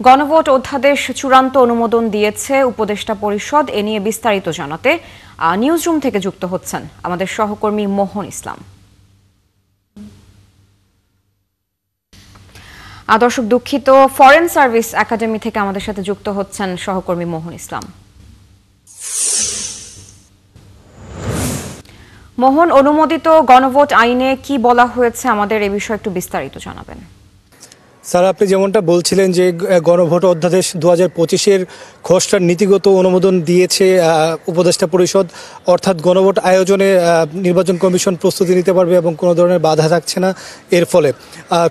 গণভোট অধ্যাদেশ চূড়ান্ত অনুমোদন দিয়েছে উপদেষ্টা পরিষদ। এ নিয়ে বিস্তারিত জানাতে নিউজরুম থেকে যুক্ত হচ্ছেন আমাদের সহকর্মী মোহন ইসলাম। দর্শক দুঃখিত, ফরেন সার্ভিস একাডেমি থেকে আমাদের সাথে যুক্ত হচ্ছেন সহকর্মী মোহন ইসলাম। মোহন, অনুমোদিত গণভোট আইনে কি বলা হয়েছে, আমাদের এই বিষয়ে একটু বিস্তারিত জানাবেন। স্যার, আপনি যেমনটা বলছিলেন যে গণভোট অধ্যাদেশ 2025-এর খসড়ার নীতিগত অনুমোদন দিয়েছে উপদেষ্টা পরিষদ, অর্থাৎ গণভোট আয়োজনে নির্বাচন কমিশন প্রস্তুতি নিতে পারবে এবং কোনো ধরনের বাধা থাকছে না। এর ফলে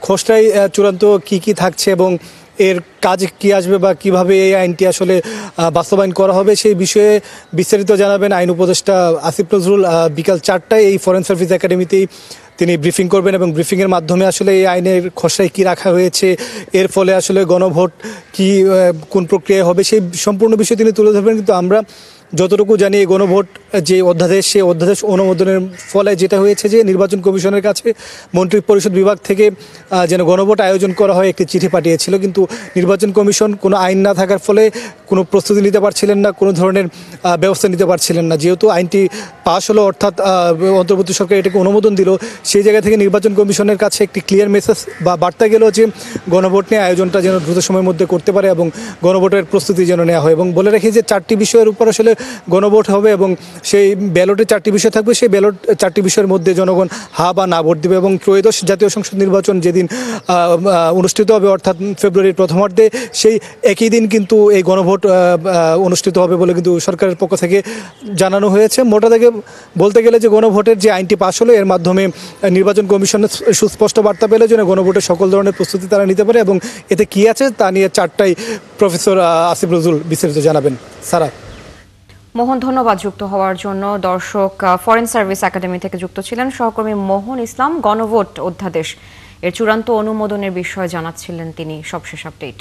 খসড়ায় চূড়ান্ত কি থাকছে এবং এর কাজ কি আসবে বা কিভাবে এই আইনটি আসলে বাস্তবায়ন করা হবে সেই বিষয়ে বিস্তারিত জানাবেন আইন উপদেষ্টা আসিফ নজরুল। বিকাল 4টায় এই ফরেন সার্ভিস একাডেমিতেই তিনি ব্রিফিং করবেন এবং ব্রিফিংয়ের মাধ্যমে আসলে এই আইনের খসড়ায় কী রাখা হয়েছে, এর ফলে আসলে গণভোট কোন প্রক্রিয়া হবে সেই সম্পূর্ণ বিষয় তিনি তুলে ধরবেন। কিন্তু আমরা যতটুকু জানি এই গণভোট যে অধ্যাদেশ, সেই অধ্যাদেশ অনুমোদনের ফলে যেটা হয়েছে যে নির্বাচন কমিশনের কাছে মন্ত্রী পরিষদ বিভাগ থেকে যেন গণভোট আয়োজন করা হয় একটি চিঠি পাঠিয়েছিল, কিন্তু নির্বাচন কমিশন কোনো আইন না থাকার ফলে কোনো প্রস্তুতি নিতে পারছিলেন না, কোনো ধরনের ব্যবস্থা নিতে পারছিলেন না। যেহেতু আইনটি পাশ হলো, অর্থাৎ অন্তর্বর্তী সরকার এটাকে অনুমোদন দিল, সেই জায়গা থেকে নির্বাচন কমিশনের কাছে একটি ক্লিয়ার মেসেজ বা বার্তা গেল যে গণভোট নিয়ে আয়োজনটা যেন দ্রুত সময়ের মধ্যে করতে পারে এবং গণভোটের প্রস্তুতি যেন নেওয়া হয়। এবং বলে রাখি যে 4টি বিষয়ের উপর আসলে গণভোট হবে এবং সেই ব্যালটে 4টি বিষয় থাকবে। সেই ব্যালট 4টি বিষয়ের মধ্যে জনগণ হা বা না ভোট দেবে এবং ত্রয়োদশ জাতীয় সংসদ নির্বাচন যেদিন অনুষ্ঠিত হবে, অর্থাৎ ফেব্রুয়ারির প্রথমার্ধে, সেই একই দিন কিন্তু এই গণভোট অনুষ্ঠিত হবে বলে কিন্তু সরকারের পক্ষ থেকে জানানো হয়েছে। মোটা থেকে বলতে গেলে যে গণভোটের যে আইনটি পাশ হলো, এর মাধ্যমে নির্বাচন কমিশনের সুস্পষ্ট বার্তা পেলে যেন গণভোটের সকল ধরনের প্রস্তুতি তারা নিতে পারে এবং এতে কী আছে তা নিয়ে 4টায় প্রফেসর আসিফ নজরুল বিস্তারিত জানাবেন। সারা। মোহন, ধন্যবাদ যুক্ত হওয়ার জন্য। দর্শক, ফরেন সার্ভিস একাডেমি থেকে যুক্ত ছিলেন সহকর্মী মোহন ইসলাম। গণভোট অধ্যাদেশ এর চূড়ান্ত অনুমোদনের বিষয়ে জানাচ্ছিলেন তিনি। সবশেষ আপডেট।